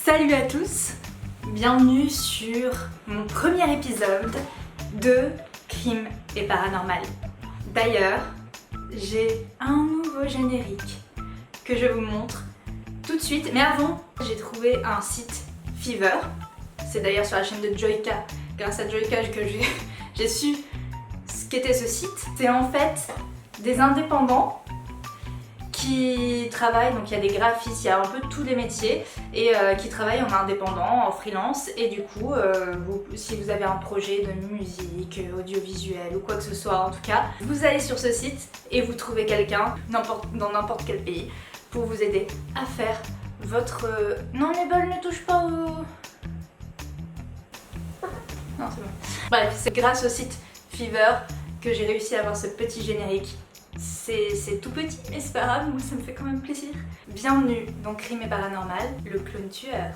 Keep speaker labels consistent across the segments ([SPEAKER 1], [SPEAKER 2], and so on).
[SPEAKER 1] Salut à tous, bienvenue sur mon premier épisode de Crime et Paranormal. D'ailleurs, j'ai un nouveau générique que je vous montre tout de suite. Mais avant, j'ai trouvé un site Fiverr. C'est d'ailleurs sur la chaîne de Joyka, grâce à Joyka que j'ai su ce qu'était ce site. C'est en fait des indépendants qui travaillent, donc il y a des graphistes, il y a un peu tous les métiers et qui travaillent en indépendant, en freelance, et du coup si vous avez un projet de musique, audiovisuel ou quoi que ce soit en tout cas, vous allez sur ce site et vous trouvez quelqu'un dans n'importe quel pays pour vous aider à faire votre... Non, les bols ne touchent pas au... Non, c'est bon. Bref, c'est grâce au site Fiverr que j'ai réussi à avoir ce petit générique. C'est tout petit, mais c'est pas grave, moi ça me fait quand même plaisir. Bienvenue dans Crime et Paranormal, le clown tueur.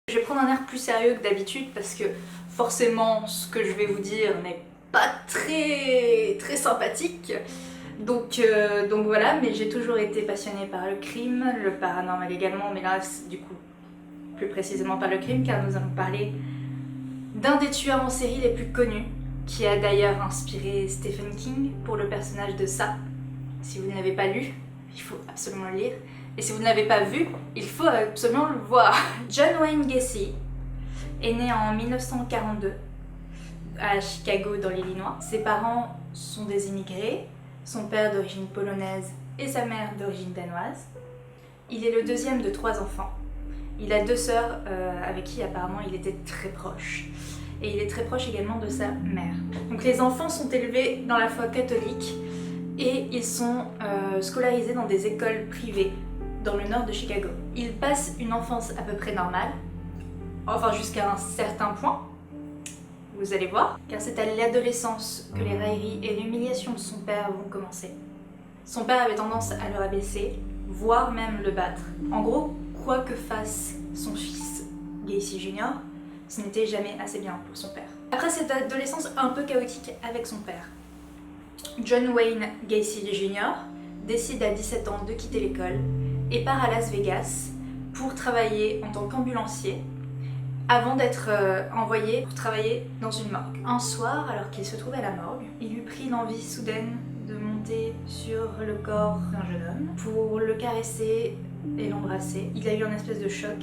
[SPEAKER 1] Je vais prendre un air plus sérieux que d'habitude parce que forcément ce que je vais vous dire n'est pas très sympathique. Donc voilà, mais j'ai toujours été passionnée par le crime, le paranormal également, mais là du coup plus précisément par le crime, car nous allons parler d'un des tueurs en série les plus connus, qui a d'ailleurs inspiré Stephen King pour le personnage de Ça. Si vous ne l'avez pas lu, il faut absolument le lire. Et si vous ne l'avez pas vu, il faut absolument le voir. John Wayne Gacy est né en 1942 à Chicago dans l'Illinois. Ses parents sont des immigrés, son père d'origine polonaise et sa mère d'origine danoise. Il est le deuxième de 3 enfants. Il a 2 sœurs avec qui apparemment il était très proche. Et il est très proche également de sa mère. Donc les enfants sont élevés dans la foi catholique et ils sont scolarisés dans des écoles privées dans le nord de Chicago. Ils passent une enfance à peu près normale, enfin jusqu'à un certain point, vous allez voir, car c'est à l'adolescence que les railleries et l'humiliation de son père vont commencer. Son père avait tendance à le rabaisser, voire même le battre. En gros, quoi que fasse son fils Gacy Jr., ce n'était jamais assez bien pour son père. Après cette adolescence un peu chaotique avec son père, John Wayne Gacy Jr. décide à 17 ans de quitter l'école et part à Las Vegas pour travailler en tant qu'ambulancier avant d'être envoyé pour travailler dans une morgue. Un soir, alors qu'il se trouvait à la morgue, il eut pris l'envie soudaine de monter sur le corps d'un jeune homme pour le caresser et l'embrasser. Il a eu un espèce de choc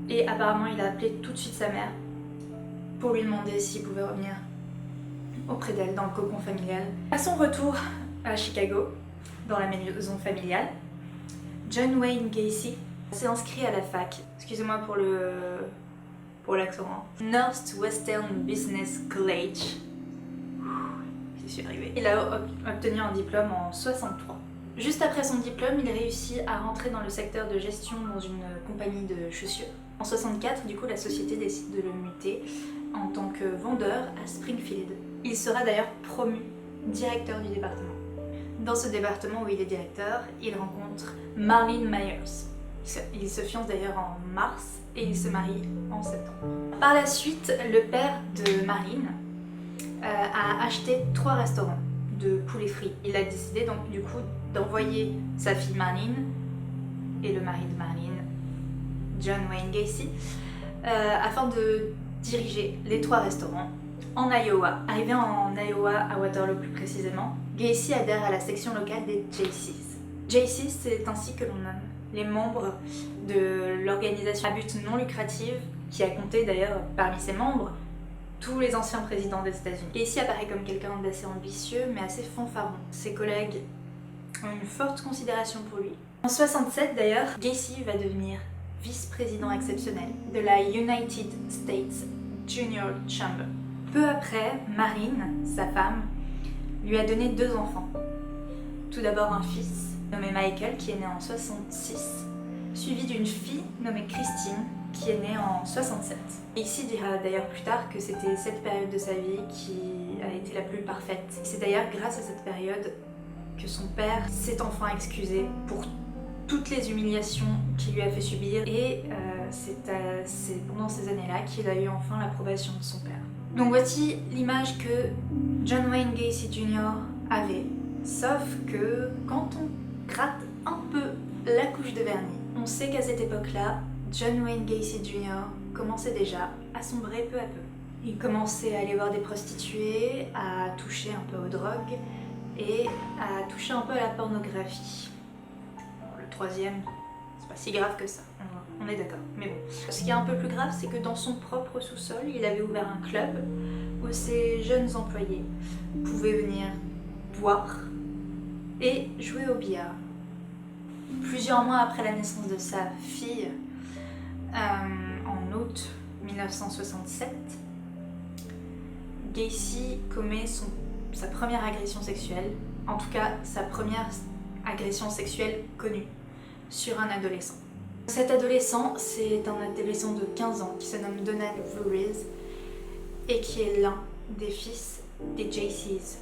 [SPEAKER 1] et apparemment il a appelé tout de suite sa mère pour lui demander s'il pouvait revenir auprès d'elle dans le cocon familial. À son retour à Chicago, dans la maison familiale, John Wayne Gacy s'est inscrit à la fac, excusez-moi pour l'accent, Northwestern Business College. J'y suis arrivée. Il a obtenu un diplôme en 63. Juste après son diplôme, il réussit à rentrer dans le secteur de gestion dans une compagnie de chaussures. En 64, du coup, la société décide de le muter en tant que vendeur à Springfield. Il sera d'ailleurs promu directeur du département. Dans ce département où il est directeur, il rencontre Marlene Myers. Il se fiance d'ailleurs en mars et il se marie en septembre. Par la suite, le père de Marlene a acheté 3 restaurants de poulet frit. Il a décidé donc du coup d'envoyer sa fille Marlene et le mari de Marlene, John Wayne Gacy, afin de diriger les 3 restaurants en Iowa. Arrivé en Iowa, à Waterloo plus précisément, Gacy adhère à la section locale des Jaycees. Jaycees, c'est ainsi que l'on nomme les membres de l'organisation à but non lucratif qui a compté d'ailleurs parmi ses membres tous les anciens présidents des États-Unis. Gacy apparaît comme quelqu'un d'assez ambitieux mais assez fanfaron. Ses collègues ont une forte considération pour lui. En 67 d'ailleurs, Gacy va devenir vice-président exceptionnel de la United States Junior Chamber. Peu après, Marlene, sa femme, lui a donné 2 enfants. Tout d'abord un fils nommé Michael qui est né en 66, suivi d'une fille nommée Christine qui est née en 67. Gacy dira d'ailleurs plus tard que c'était cette période de sa vie qui a été la plus parfaite. C'est d'ailleurs grâce à cette période que son père s'est enfin excusé pour toutes les humiliations qu'il lui a fait subir et c'est pendant ces années-là qu'il a eu enfin l'approbation de son père. Donc voici l'image que John Wayne Gacy Jr. avait Sauf que quand on gratte un peu la couche de vernis, on sait qu'à cette époque-là, John Wayne Gacy Jr. commençait déjà à sombrer peu à peu. Il commençait à aller voir des prostituées, à toucher un peu aux drogues et à toucher un peu à la pornographie. Le troisième, c'est pas si grave que ça, on est d'accord, mais bon. Ce qui est un peu plus grave, c'est que dans son propre sous-sol, il avait ouvert un club où ses jeunes employés pouvaient venir boire et jouer au billard. Plusieurs mois après la naissance de sa fille, en août 1967, Gacy commet sa première agression sexuelle, en tout cas sa première agression sexuelle connue, sur un adolescent. Cet adolescent, c'est un adolescent de 15 ans qui se nomme Donald Voorhees et qui est l'un des fils des Jaycees.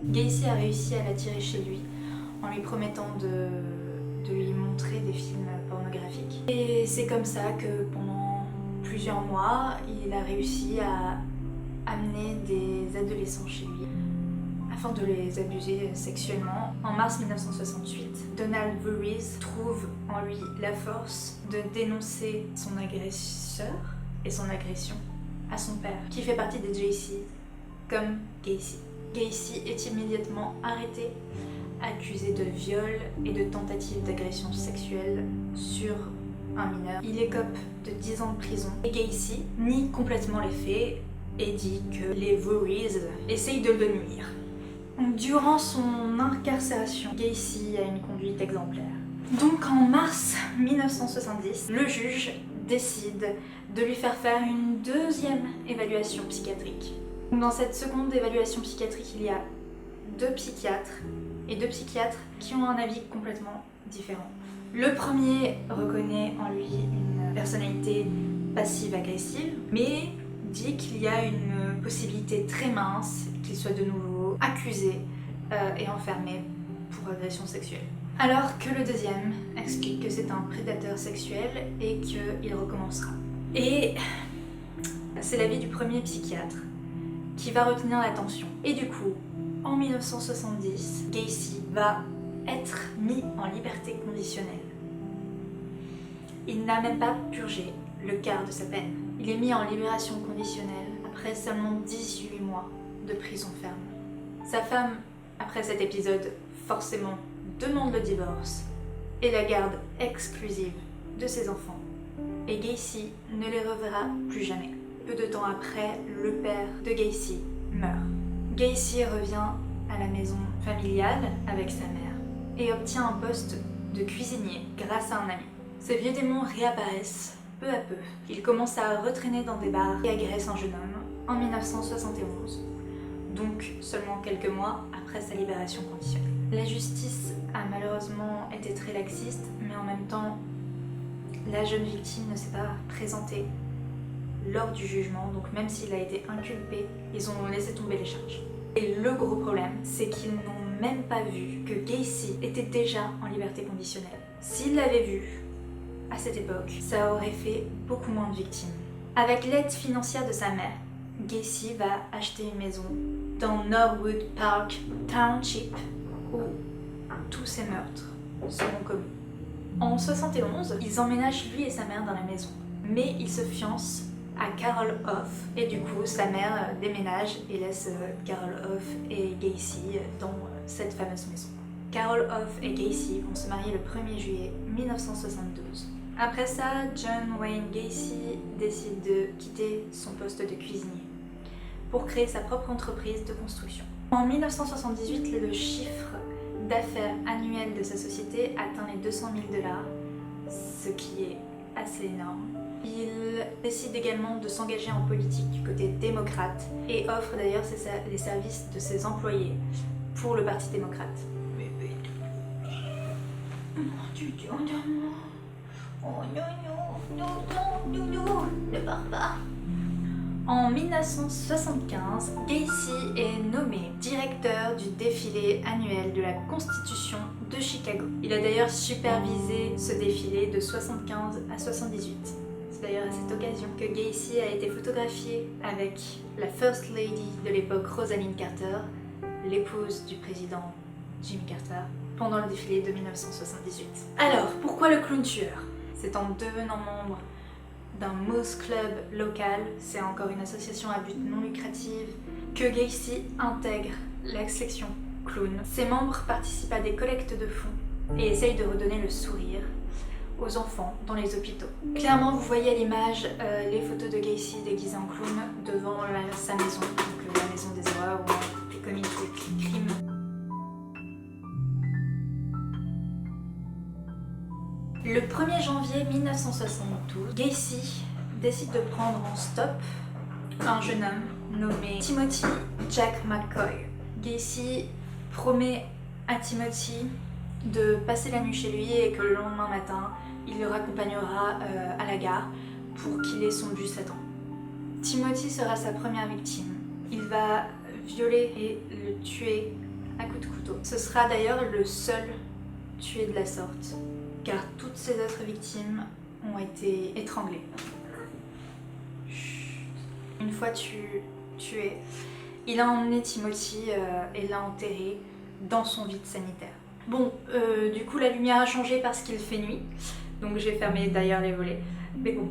[SPEAKER 1] Gacy a réussi à l'attirer chez lui en lui promettant de lui montrer des films pornographiques. Et c'est comme ça que pendant plusieurs mois, il a réussi à amener des adolescents chez lui afin de les abuser sexuellement. En mars 1968, Donald Voorhees trouve en lui la force de dénoncer son agresseur et son agression à son père, qui fait partie des Jaycees, comme Gacy. Gacy est immédiatement arrêté, accusé de viol et de tentative d'agression sexuelle sur un mineur. Il écope de 10 ans de prison et Gacy nie complètement les faits et dit que les Voorhees essayent de le nuire. Durant son incarcération, Gacy a une conduite exemplaire. Donc en mars 1970, le juge décide de lui faire une deuxième évaluation psychiatrique. Dans cette seconde évaluation psychiatrique, il y a deux psychiatres qui ont un avis complètement différent. Le premier reconnaît en lui une personnalité passive-agressive, mais dit qu'il y a une possibilité très mince qu'il soit de nouveau accusé et enfermé pour agression sexuelle. Alors que le deuxième explique que c'est un prédateur sexuel et qu'il recommencera. Et c'est l'avis du premier psychiatre qui va retenir l'attention. Et du coup, en 1970, Gacy va être mis en liberté conditionnelle. Il n'a même pas purgé le quart de sa peine. Il est mis en libération conditionnelle après seulement 18 mois de prison ferme. Sa femme, après cet épisode, forcément demande le divorce et la garde exclusive de ses enfants. Et Gacy ne les reverra plus jamais. Peu de temps après, le père de Gacy meurt. Gacy revient à la maison familiale avec sa mère et obtient un poste de cuisinier grâce à un ami. Ses vieux démons réapparaissent peu à peu. Il commence à retraîner dans des bars et agresse un jeune homme en 1971, donc seulement quelques mois après sa libération conditionnelle. La justice a malheureusement été très laxiste, mais en même temps, la jeune victime ne s'est pas présentée lors du jugement, donc même s'il a été inculpé, ils ont laissé tomber les charges. Et le gros problème, c'est qu'ils n'ont même pas vu que Gacy était déjà en liberté conditionnelle. S'ils l'avaient vu à cette époque, ça aurait fait beaucoup moins de victimes. Avec l'aide financière de sa mère, Gacy va acheter une maison dans Norwood Park Township où tous ces meurtres seront commis. En 71, ils emménagent lui et sa mère dans la maison, mais ils se fiancent à Carol Hoff et du coup sa mère déménage et laisse Carol Hoff et Gacy dans cette fameuse maison. Carol Hoff et Gacy vont se marier le 1er juillet 1972. Après ça, John Wayne Gacy décide de quitter son poste de cuisinier pour créer sa propre entreprise de construction. En 1978, le chiffre d'affaires annuel de sa société atteint les 200 000 $, ce qui est assez énorme. Il décide également de s'engager en politique du côté démocrate et offre d'ailleurs les services de ses employés pour le Parti démocrate. Bébé. Tu dis endors-moi. Oh non, ne pars pas. En 1975, Gacy est nommé directeur du défilé annuel de la Constitution de Chicago. Il a d'ailleurs supervisé ce défilé de 75 à 78. C'est d'ailleurs à cette occasion que Gacy a été photographié avec la First Lady de l'époque, Rosalind Carter, l'épouse du président Jimmy Carter, pendant le défilé de 1978. Alors, pourquoi le clown tueur? C'est en devenant membre d'un Moose Club local, c'est encore une association à but non lucratif, que Gacy intègre la section clown. Ses membres participent à des collectes de fonds et essayent de redonner le sourire aux enfants dans les hôpitaux. Clairement, vous voyez à l'image les photos de Gacy déguisé en clown devant sa maison, donc la maison des horreurs où on fait commis des crimes. Le 1er janvier 1972, Gacy décide de prendre en stop un jeune homme nommé Timothy Jack McCoy. Gacy promet à Timothy de passer la nuit chez lui et que le lendemain matin, il le raccompagnera à la gare pour qu'il ait son bus à temps. Timothy sera sa première victime. Il va violer et le tuer à coups de couteau. Ce sera d'ailleurs le seul tué de la sorte, car toutes ses autres victimes ont été étranglées. Chut. Une fois tué, il a emmené Timothy et l'a enterré dans son vide sanitaire. Bon, du coup la lumière a changé parce qu'il fait nuit, donc j'ai fermé d'ailleurs les volets. Mais bon,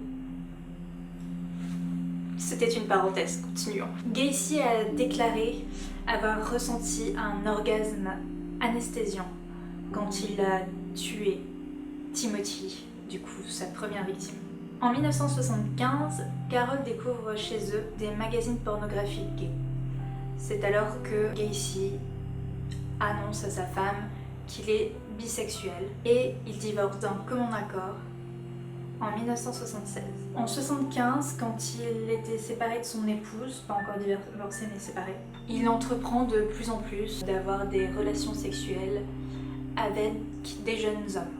[SPEAKER 1] c'était une parenthèse, continuons. Gacy a déclaré avoir ressenti un orgasme anesthésiant quand il a tué Timothy, du coup sa première victime. En 1975, Carol découvre chez eux des magazines pornographiques gays. C'est alors que Gacy annonce à sa femme qu'il est bisexuel et il divorce d'un commun accord en 1976. En 1975, quand il était séparé de son épouse, pas encore divorcé mais séparé, il entreprend de plus en plus d'avoir des relations sexuelles avec des jeunes hommes.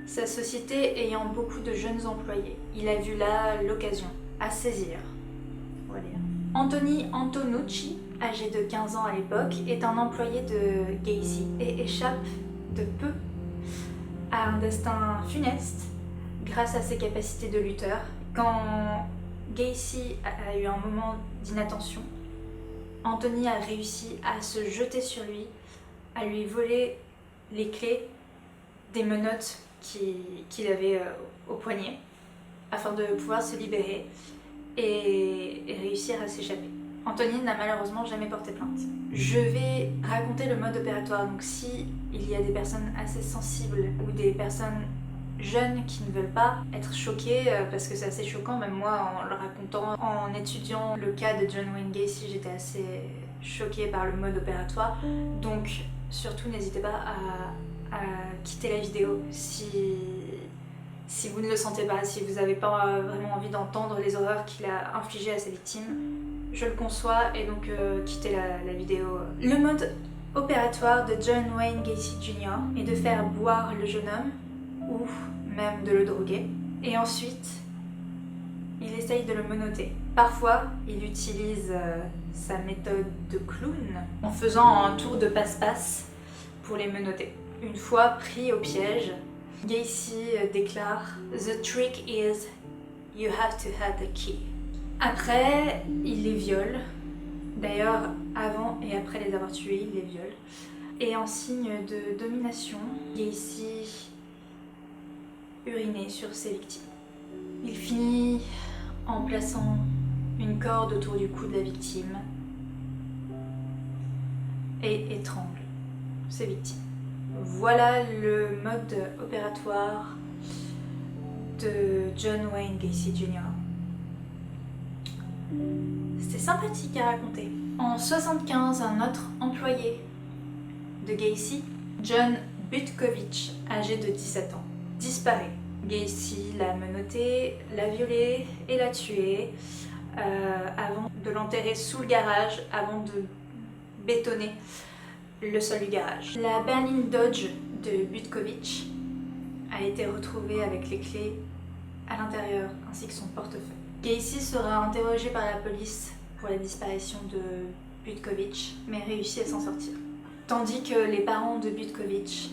[SPEAKER 1] Sa société ayant beaucoup de jeunes employés, il a vu là l'occasion à saisir. Voilà. Anthony Antonucci, âgé de 15 ans à l'époque, est un employé de Gacy et échappe de peu à un destin funeste grâce à ses capacités de lutteur. Quand Gacy a eu un moment d'inattention, Anthony a réussi à se jeter sur lui, à lui voler les clés des menottes qu'il avait au poignet afin de pouvoir se libérer et réussir à s'échapper. Anthony n'a malheureusement jamais porté plainte. Je vais raconter le mode opératoire, donc si il y a des personnes assez sensibles ou des personnes jeunes qui ne veulent pas être choquées, parce que c'est assez choquant, même moi en le racontant, en étudiant le cas de John Wayne Gacy, j'étais assez choquée par le mode opératoire, donc surtout n'hésitez pas à quitter la vidéo si vous ne le sentez pas, si vous n'avez pas vraiment envie d'entendre les horreurs qu'il a infligées à ses victimes. Je le conçois et donc quittez la vidéo. Le mode opératoire de John Wayne Gacy Jr. est de faire boire le jeune homme ou même de le droguer et ensuite il essaye de le menotter. Parfois il utilise sa méthode de clown en faisant un tour de passe-passe pour les menotter. Une fois pris au piège, Gacy déclare "The trick is you have to have the key". Après, il les viole. D'ailleurs, avant et après les avoir tués, il les viole. Et en signe de domination, Gacy urinait sur ses victimes. Il finit en plaçant une corde autour du cou de la victime et étrangle ses victimes. Voilà le mode opératoire de John Wayne Gacy Jr. C'était sympathique à raconter. En 1975, un autre employé de Gacy, John Butkovich, âgé de 17 ans, disparaît. Gacy l'a menotté, l'a violé et l'a tué avant de l'enterrer sous le garage, avant de bétonner le sol du garage. La berline Dodge de Butkovich a été retrouvée avec les clés à l'intérieur ainsi que son portefeuille. Gacy sera interrogé par la police pour la disparition de Butkovich, mais réussit à s'en sortir. Tandis que les parents de Butkovich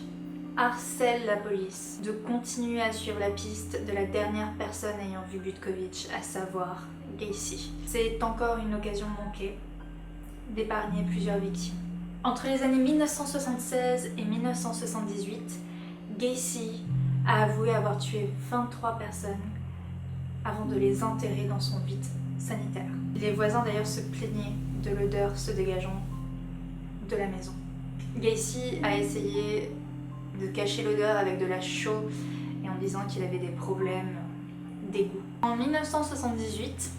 [SPEAKER 1] harcèlent la police de continuer à suivre la piste de la dernière personne ayant vu Butkovich, à savoir Gacy. C'est encore une occasion manquée d'épargner plusieurs victimes. Entre les années 1976 et 1978, Gacy a avoué avoir tué 23 personnes avant de les enterrer dans son vide sanitaire. Les voisins d'ailleurs se plaignaient de l'odeur se dégageant de la maison. Gacy a essayé de cacher l'odeur avec de la chaux et en disant qu'il avait des problèmes d'égout. En 1978,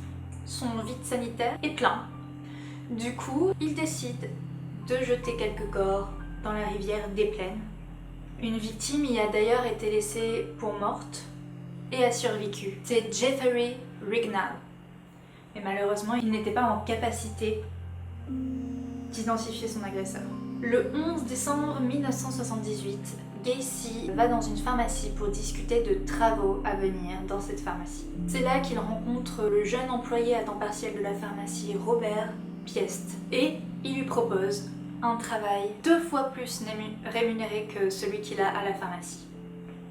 [SPEAKER 1] son vide sanitaire est plein. Du coup, il décide de jeter quelques corps dans la rivière des Plaines. Une victime y a d'ailleurs été laissée pour morte et a survécu. C'est Jeffrey Rignall. Mais malheureusement, il n'était pas en capacité d'identifier son agresseur. Le 11 décembre 1978, Gacy va dans une pharmacie pour discuter de travaux à venir dans cette pharmacie. C'est là qu'il rencontre le jeune employé à temps partiel de la pharmacie, Robert Piest, et il lui propose un travail 2 fois plus rémunéré que celui qu'il a à la pharmacie.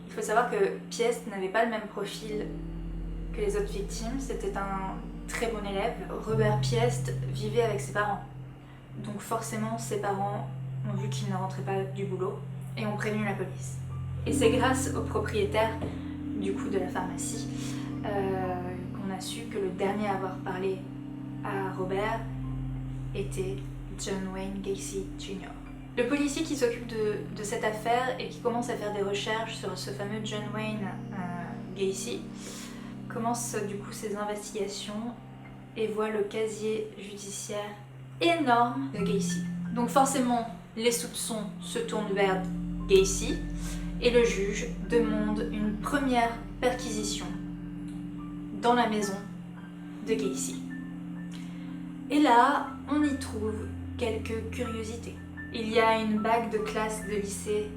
[SPEAKER 1] Il faut savoir que Piest n'avait pas le même profil que les autres victimes, c'était un très bon élève. Robert Piest vivait avec ses parents, donc forcément ses parents ont vu qu'il ne rentrait pas du boulot et ont prévenu la police. Et c'est grâce au propriétaire du coup de la pharmacie qu'on a su que le dernier à avoir parlé à Robert était John Wayne Gacy Jr. Le policier qui s'occupe de cette affaire et qui commence à faire des recherches sur ce fameux John Wayne Gacy commence du coup ses investigations et voit le casier judiciaire énorme de Gacy. Donc forcément, les soupçons se tournent vers Gacy et le juge demande une première perquisition dans la maison de Gacy. Et là, on y trouve quelques curiosités. Il y a une bague de classe de lycée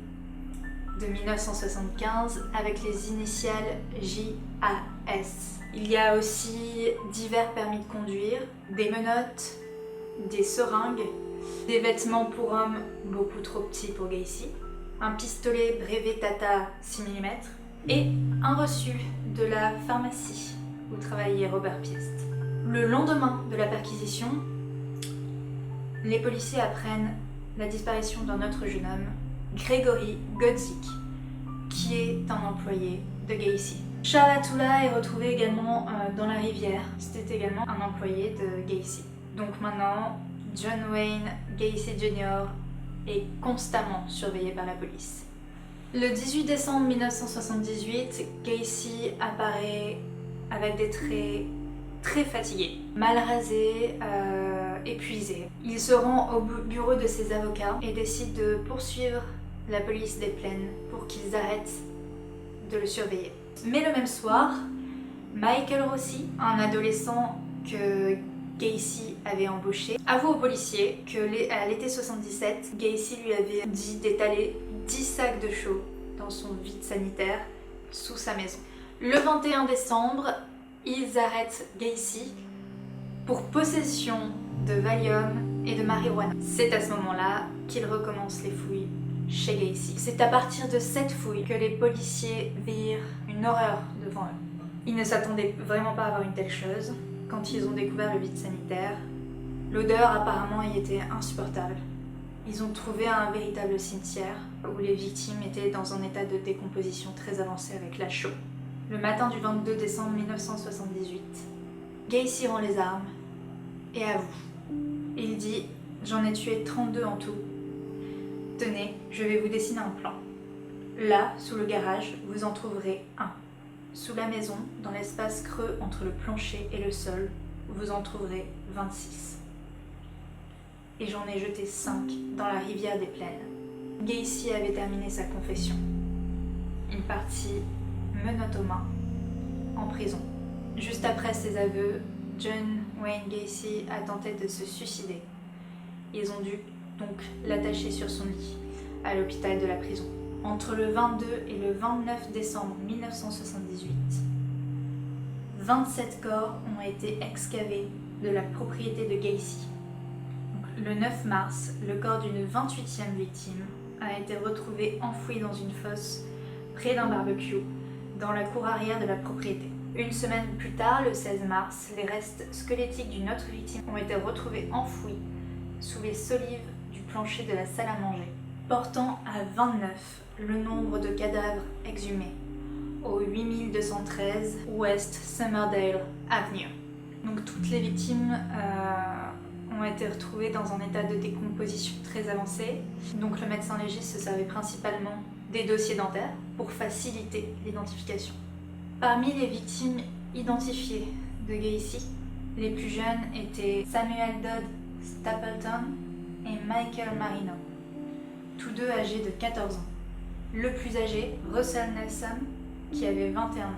[SPEAKER 1] de 1975 avec les initiales JAS. Il y a aussi divers permis de conduire, des menottes, des seringues, des vêtements pour hommes beaucoup trop petits pour Gacy, un pistolet brevet Tata 6 mm et un reçu de la pharmacie où travaillait Robert Piest. Le lendemain de la perquisition, les policiers apprennent la disparition d'un autre jeune homme, Gregory Godzik, qui est un employé de Gacy. Charles Atula est retrouvé également dans la rivière. C'était également un employé de Gacy. Donc maintenant, John Wayne Gacy Jr. est constamment surveillé par la police. Le 18 décembre 1978, Gacy apparaît avec des traits très fatigué, mal rasé, épuisé. Il se rend au bureau de ses avocats et décide de poursuivre la police des Plaines pour qu'ils arrêtent de le surveiller. Mais le même soir, Michael Rossi, un adolescent que Gacy avait embauché, avoue aux policiers qu'à l'été 77, Gacy lui avait dit d'étaler 10 sacs de chaux dans son vide sanitaire sous sa maison. Le 21 décembre, ils arrêtent Gacy pour possession de Valium et de marijuana. C'est à ce moment-là qu'ils recommencent les fouilles chez Gacy. C'est à partir de cette fouille que les policiers virent une horreur devant eux. Ils ne s'attendaient vraiment pas à voir une telle chose. Quand ils ont découvert le vide sanitaire, l'odeur apparemment y était insupportable. Ils ont trouvé un véritable cimetière où les victimes étaient dans un état de décomposition très avancé avec la chaux. Le matin du 22 décembre 1978, Gacy rend les armes et avoue. Il dit « J'en ai tué 32 en tout. Tenez, je vais vous dessiner un plan. Là, sous le garage, vous en trouverez un. Sous la maison, dans l'espace creux entre le plancher et le sol, vous en trouverez 26. Et j'en ai jeté 5 dans la rivière des Plaines. » Gacy avait terminé sa confession. Il partit menottes aux mains, en prison. Juste après ses aveux, John Wayne Gacy a tenté de se suicider. Ils ont dû donc l'attacher sur son lit à l'hôpital de la prison. Entre le 22 et le 29 décembre 1978, 27 corps ont été excavés de la propriété de Gacy. Le 9 mars, le corps d'une 28e victime a été retrouvé enfoui dans une fosse près d'un barbecue dans la cour arrière de la propriété. Une semaine plus tard, le 16 mars, les restes squelettiques d'une autre victime ont été retrouvés enfouis sous les solives du plancher de la salle à manger, portant à 29 le nombre de cadavres exhumés au 8213 West Summerdale Avenue. Donc toutes les victimes ont été retrouvées dans un état de décomposition très avancé. Donc le médecin légiste se servait principalement des dossiers dentaires pour faciliter l'identification. Parmi les victimes identifiées de Gacy, les plus jeunes étaient Samuel Dodd Stapleton et Michael Marino, tous deux âgés de 14 ans. Le plus âgé, Russell Nelson, qui avait 21 ans.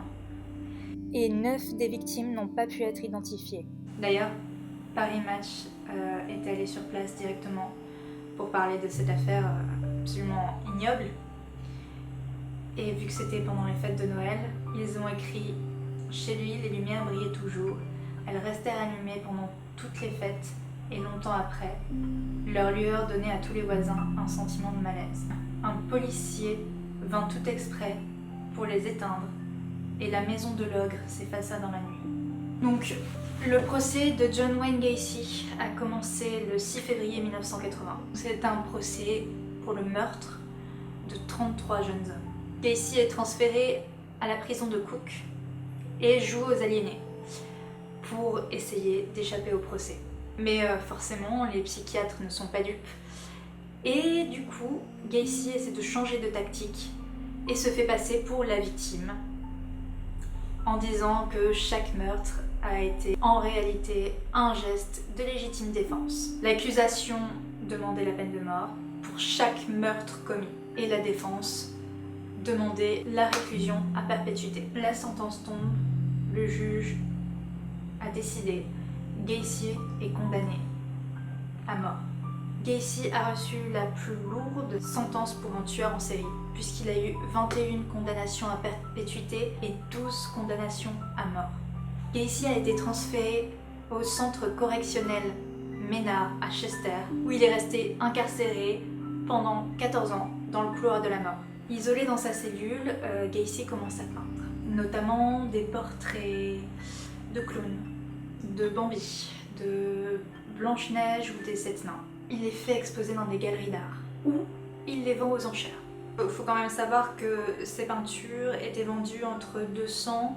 [SPEAKER 1] Et 9 des victimes n'ont pas pu être identifiées. D'ailleurs, Paris Match est allé sur place directement pour parler de cette affaire absolument ignoble. Et vu que c'était pendant les fêtes de Noël, ils ont écrit « Chez lui, les lumières brillaient toujours. Elles restèrent allumées pendant toutes les fêtes et longtemps après. Leur lueur donnait à tous les voisins un sentiment de malaise. Un policier vint tout exprès pour les éteindre et la maison de l'ogre s'effaça dans la nuit. » Donc, le procès de John Wayne Gacy a commencé le 6 février 1980. C'est un procès pour le meurtre de 33 jeunes hommes. Gacy est transféré à la prison de Cook et joue aux aliénés pour essayer d'échapper au procès. Mais forcément, les psychiatres ne sont pas dupes. Et du coup, Gacy essaie de changer de tactique et se fait passer pour la victime en disant que chaque meurtre a été en réalité un geste de légitime défense. L'accusation demandait la peine de mort pour chaque meurtre commis et la défense demandait la réclusion à perpétuité. La sentence tombe, le juge a décidé, Gacy est condamné à mort. Gacy a reçu la plus lourde sentence pour un tueur en série, puisqu'il a eu 21 condamnations à perpétuité et 12 condamnations à mort. Gacy a été transféré au centre correctionnel Ménard à Chester, où il est resté incarcéré pendant 14 ans dans le couloir de la mort. Isolé dans sa cellule, Gacy commence à peindre, notamment des portraits de clowns, de Bambi, de Blanche-Neige ou des Sept Nains. Il les fait exposer dans des galeries d'art, ou il les vend aux enchères. Il faut quand même savoir que ces peintures étaient vendues entre 200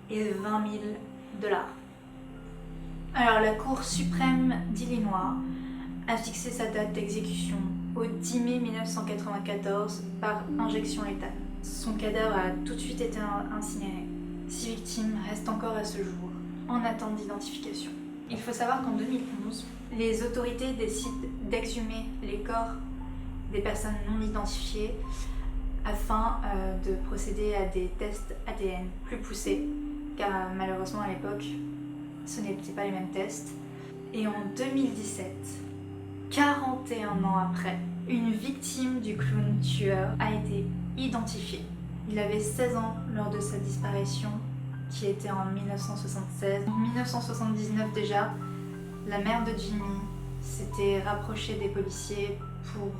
[SPEAKER 1] et 20 000 $. Alors la Cour suprême d'Illinois a fixé sa date d'exécution au 10 mai 1994 par injection létale. Son cadavre a tout de suite été incinéré. 6 victimes restent encore à ce jour en attente d'identification. Il faut savoir qu'en 2011, les autorités décident d'exhumer les corps des personnes non identifiées afin de procéder à des tests ADN plus poussés, car malheureusement à l'époque, ce n'étaient pas les mêmes tests. Et en 2017, 41 ans après, une victime du clown tueur a été identifiée. Il avait 16 ans lors de sa disparition, qui était en 1976. En 1979 déjà, la mère de Jimmy s'était rapprochée des policiers pour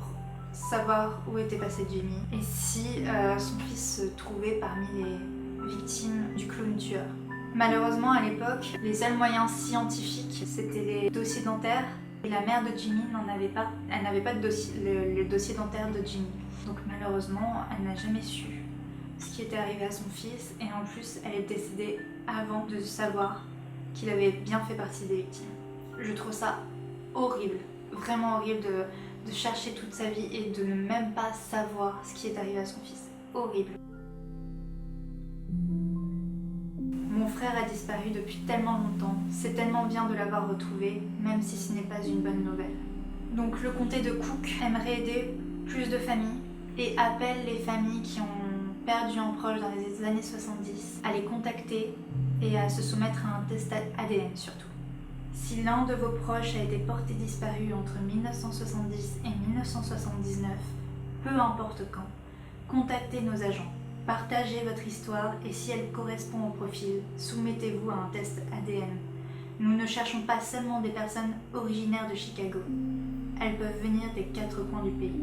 [SPEAKER 1] savoir où était passé Jimmy et si son fils se trouvait parmi les victimes du clown tueur. Malheureusement, à l'époque, les seuls moyens scientifiques, c'était les dossiers dentaires. Et la mère de Jimmy n'en avait pas. Elle n'avait pas de dossier, le dossier dentaire de Jimmy. Donc malheureusement, elle n'a jamais su ce qui était arrivé à son fils. Et en plus, elle est décédée avant de savoir qu'il avait bien fait partie des victimes. Je trouve ça horrible, vraiment horrible de chercher toute sa vie et de ne même pas savoir ce qui est arrivé à son fils. Horrible. Mon frère a disparu depuis tellement longtemps, c'est tellement bien de l'avoir retrouvé, même si ce n'est pas une bonne nouvelle. Donc le comté de Cook aimerait aider plus de familles et appelle les familles qui ont perdu un proche dans les années 70 à les contacter et à se soumettre à un test ADN surtout. Si l'un de vos proches a été porté disparu entre 1970 et 1979, peu importe quand, contactez nos agents. Partagez votre histoire et si elle correspond au profil, soumettez-vous à un test ADN. Nous ne cherchons pas seulement des personnes originaires de Chicago. Elles peuvent venir des 4 coins du pays.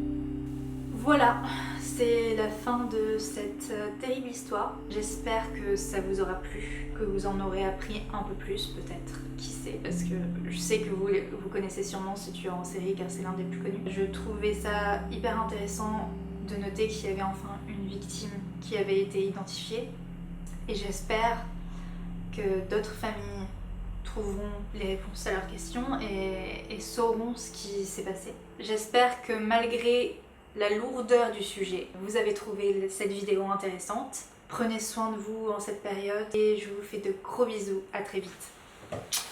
[SPEAKER 1] Voilà, c'est la fin de cette terrible histoire. J'espère que ça vous aura plu, que vous en aurez appris un peu plus peut-être, qui sait, parce que je sais que vous connaissez sûrement ce tueur en série car c'est l'un des plus connus. Je trouvais ça hyper intéressant de noter qu'il y avait enfin une victime qui avait été identifiée et j'espère que d'autres familles trouveront les réponses à leurs questions et sauront ce qui s'est passé. J'espère que malgré la lourdeur du sujet, vous avez trouvé cette vidéo intéressante. Prenez soin de vous en cette période et je vous fais de gros bisous, à très vite.